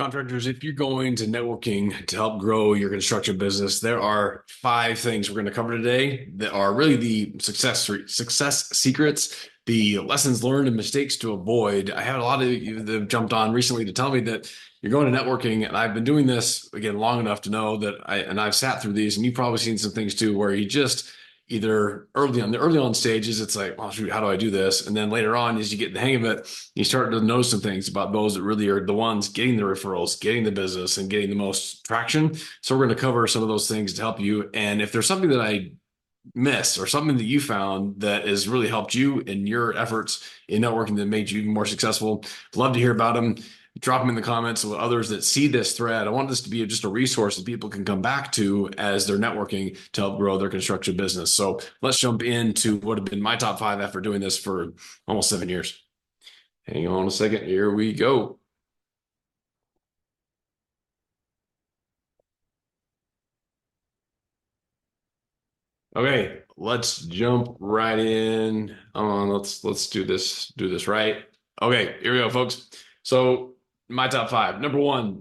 Contractors, if you're going to networking to help grow your construction business, there are 5 things we're going to cover today that are really the success secrets, the lessons learned and mistakes to avoid. I had a lot of you that have jumped on recently to tell me that you're going to networking, and I've been doing this again long enough to know that I've sat through these, and you've probably seen some things too, where you just either the early on stages, it's like, oh shoot, how do I do this? And then later on, as you get the hang of it, you start to know some things about those that really are the ones getting the referrals, getting the business, and getting the most traction. So we're going to cover some of those things to help you. And if there's something that I miss or something that you found that has really helped you in your efforts in networking that made you even more successful, love to hear about them. Drop them in the comments with others that see this thread. I want this to be just a resource that people can come back to as they're networking to help grow their construction business. So let's jump into what have been my top 5 after doing this for almost 7 years. Hang on a second. Here we go. Okay, let's jump right in. Let's do this right. Okay, here we go, folks. So my top 5. Number 1,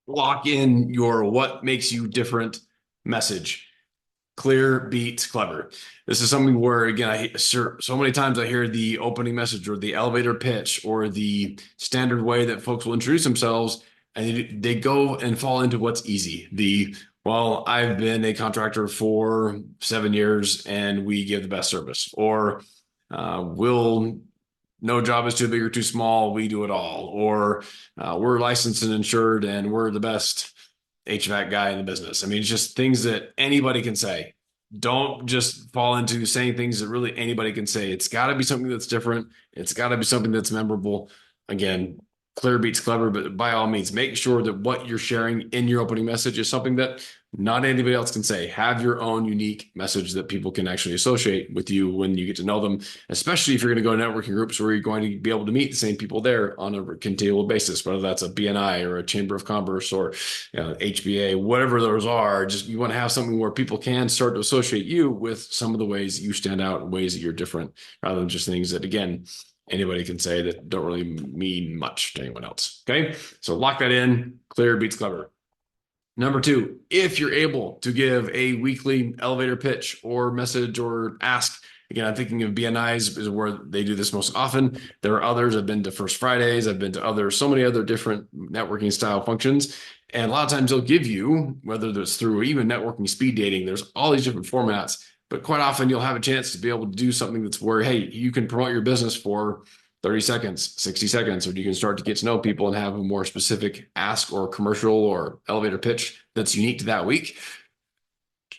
lock in your what makes you different message. Clear beats clever. This is something where, again, so many times I hear the opening message or the elevator pitch or the standard way that folks will introduce themselves, and they go and fall into what's easy. Well, I've been a contractor for 7 years and we give the best service. Or, we'll no job is too big or too small. We do it all. Or we're licensed and insured and we're the best HVAC guy in the business. I mean, it's just things that anybody can say. Don't just fall into saying things that really anybody can say. It's got to be something that's different. It's got to be something that's memorable. Again, clear beats clever, but by all means, make sure that what you're sharing in your opening message is something that not anybody else can say. Have your own unique message that people can actually associate with you when you get to know them, especially if you're going to go to networking groups where you're going to be able to meet the same people there on a continual basis, whether that's a BNI or a Chamber of Commerce or HBA, whatever those are. Just you want to have something where people can start to associate you with some of the ways that you stand out and ways that you're different, rather than just things that, again, anybody can say that don't really mean much to anyone else. Okay, so lock that in. Clear beats clever. Number 2, if you're able to give a weekly elevator pitch or message or ask, again, I'm thinking of BNIs is where they do this most often. There are others. I've been to First Fridays. I've been to so many other different networking style functions. And a lot of times they'll give you, whether it's through even networking speed dating, there's all these different formats, but quite often you'll have a chance to be able to do something that's where, hey, you can promote your business for 30 seconds, 60 seconds, or you can start to get to know people and have a more specific ask or commercial or elevator pitch that's unique to that week.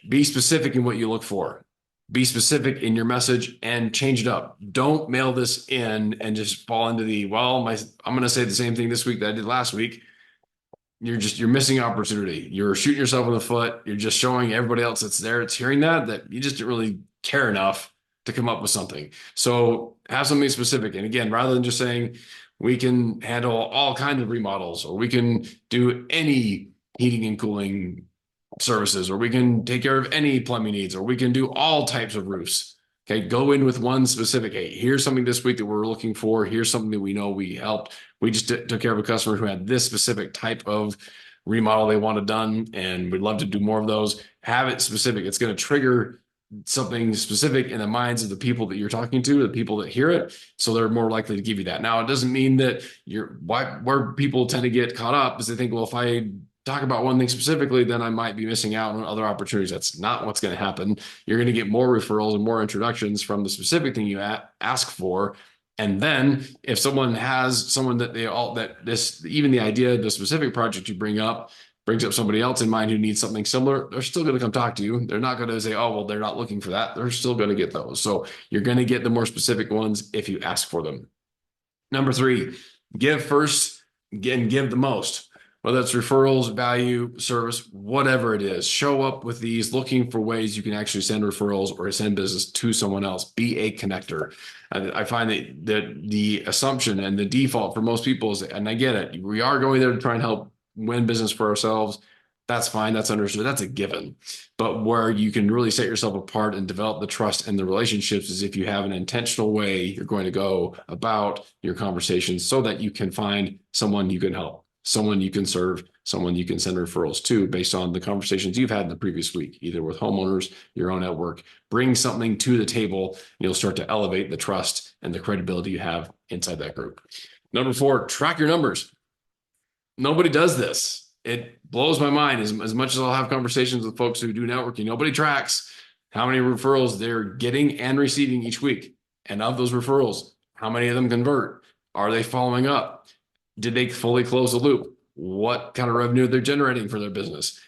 Be specific in what you look for. Be specific in your message and change it up. Don't mail this in and just fall into I'm going to say the same thing this week that I did last week. You're missing opportunity. You're shooting yourself in the foot. You're just showing everybody else that's there, it's hearing that you just didn't really care enough to come up with something. So have something specific. And again, rather than just saying we can handle all kinds of remodels, or we can do any heating and cooling services, or we can take care of any plumbing needs, or we can do all types of roofs. Okay, go in with one specific, hey, here's something this week that we're looking for. Here's something that we know we helped. We just took care of a customer who had this specific type of remodel they wanted done, and we'd love to do more of those. Have it specific. It's going to trigger something specific in the minds of the people that you're talking to, the people that hear it, so they're more likely to give you that. Now, it doesn't mean that where people tend to get caught up is they think, well, if I talk about one thing specifically, then I might be missing out on other opportunities. That's not what's going to happen. You're going to get more referrals and more introductions from the specific thing you ask for. And then if someone has someone that even the idea, the specific project you bring up brings up somebody else in mind who needs something similar, they're still going to come talk to you. They're not going to say, oh, well, they're not looking for that. They're still going to get those. So you're going to get the more specific ones if you ask for them. Number 3, give first and give the most. Whether it's referrals, value, service, whatever it is, show up with these looking for ways you can actually send referrals or send business to someone else. Be a connector. I find that the assumption and the default for most people is, and I get it, we are going there to try and help win business for ourselves. That's fine. That's understood. That's a given. But where you can really set yourself apart and develop the trust and the relationships is if you have an intentional way you're going to go about your conversations so that you can find someone you can help. someone you can serve, someone you can send referrals to based on the conversations you've had in the previous week, either with homeowners, your own network. Bring something to the table, and you'll start to elevate the trust and the credibility you have inside that group. Number 4, track your numbers. Nobody does this. It blows my mind as much as I'll have conversations with folks who do networking. Nobody tracks how many referrals they're getting and receiving each week. And of those referrals, how many of them convert? Are they following up? Did they fully close the loop? What kind of revenue they're generating for their business?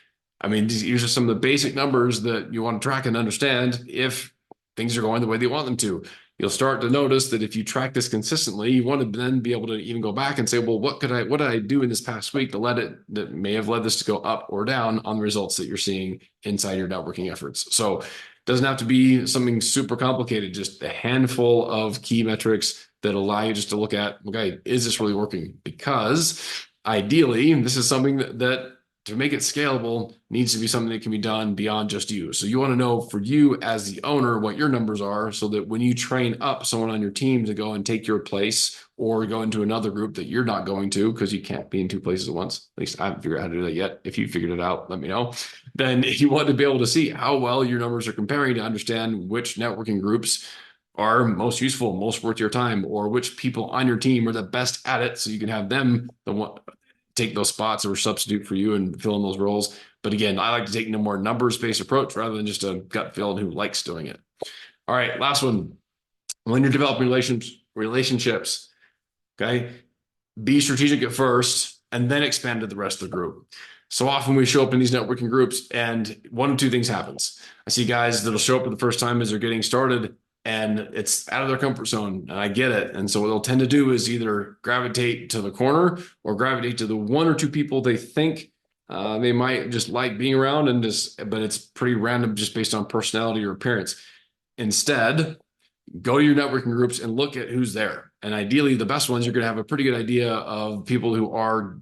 I mean, these are some of the basic numbers that you want to track and understand if things are going the way they want them to. You'll start to notice that if you track this consistently, you want to then be able to even go back and say, well, what did I do in this past week that may have led this to go up or down on the results that you're seeing inside your networking efforts. So it doesn't have to be something super complicated, just a handful of key metrics that allow you just to look at, okay, is this really working? Because ideally, this is something that to make it scalable needs to be something that can be done beyond just you. So you want to know for you as the owner what your numbers are, so that when you train up someone on your team to go and take your place or go into another group that you're not going to because you can't be in 2 places at once. At least I haven't figured out how to do that yet. If you figured it out, let me know. Then you want to be able to see how well your numbers are comparing to understand which networking groups are most useful, most worth your time, or which people on your team are the best at it, so you can have them take those spots or substitute for you and fill in those roles. But again, I like to take a more numbers-based approach rather than just a gut feel who likes doing it. All right, last one. When you're developing relationships, okay, be strategic at first and then expand to the rest of the group. So often we show up in these networking groups and one of 2 things happens. I see guys that'll show up for the first time as they're getting started, and it's out of their comfort zone, and I get it. And so what they'll tend to do is either gravitate to the corner or gravitate to the 1 or 2 people they think they might just like being around, but it's pretty random just based on personality or appearance. Instead, go to your networking groups and look at who's there. And ideally, the best ones, you're going to have a pretty good idea of people who are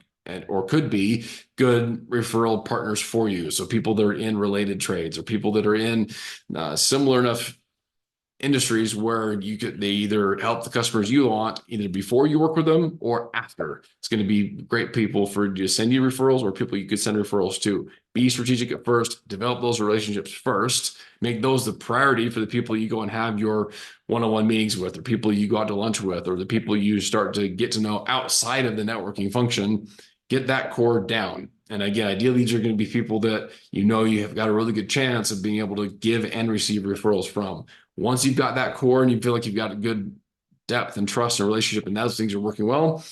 or could be good referral partners for you. So people that are in related trades or people that are in similar enough industries where they either help the customers you want either before you work with them or after. It's going to be great people for you to send you referrals or people you could send referrals to. Be strategic at first, develop those relationships first, make those the priority for the people you go and have your one-on-one meetings with, or people you go out to lunch with, or the people you start to get to know outside of the networking function. Get that core down. And again, ideally, these are going to be people that you have got a really good chance of being able to give and receive referrals from. Once you've got that core and you feel like you've got a good depth and trust and relationship and those things are working well,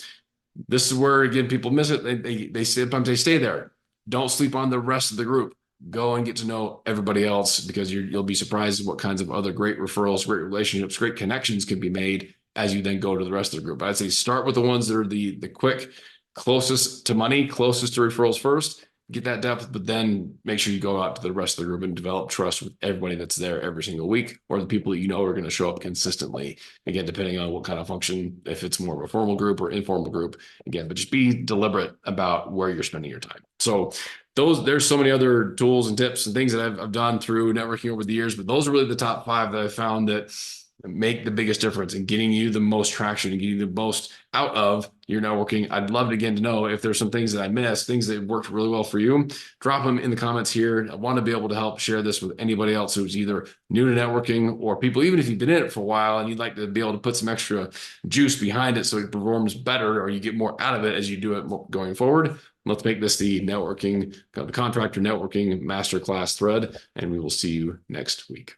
this is where, again, people miss it. Sometimes they stay there. Don't sleep on the rest of the group. Go and get to know everybody else, because you'll be surprised at what kinds of other great referrals, great relationships, great connections can be made as you then go to the rest of the group. But I'd say start with the ones that are the quick, closest to money, closest to referrals first. Get that depth, but then make sure you go out to the rest of the group and develop trust with everybody that's there every single week, or the people that you know are going to show up consistently. Again, depending on what kind of function, if it's more of a formal group or informal group, again, but just be deliberate about where you're spending your time. So there's so many other tools and tips and things that I've done through networking over the years, but those are really the top 5 that I found that make the biggest difference in getting you the most traction and getting the most out of your networking. I'd love to, again, to know if there's some things that I missed, things that worked really well for you. Drop them in the comments here. I want to be able to help share this with anybody else who's either new to networking, or people, even if you've been in it for a while and you'd like to be able to put some extra juice behind it so it performs better or you get more out of it as you do it going forward. Let's make this the contractor networking masterclass thread, and we will see you next week.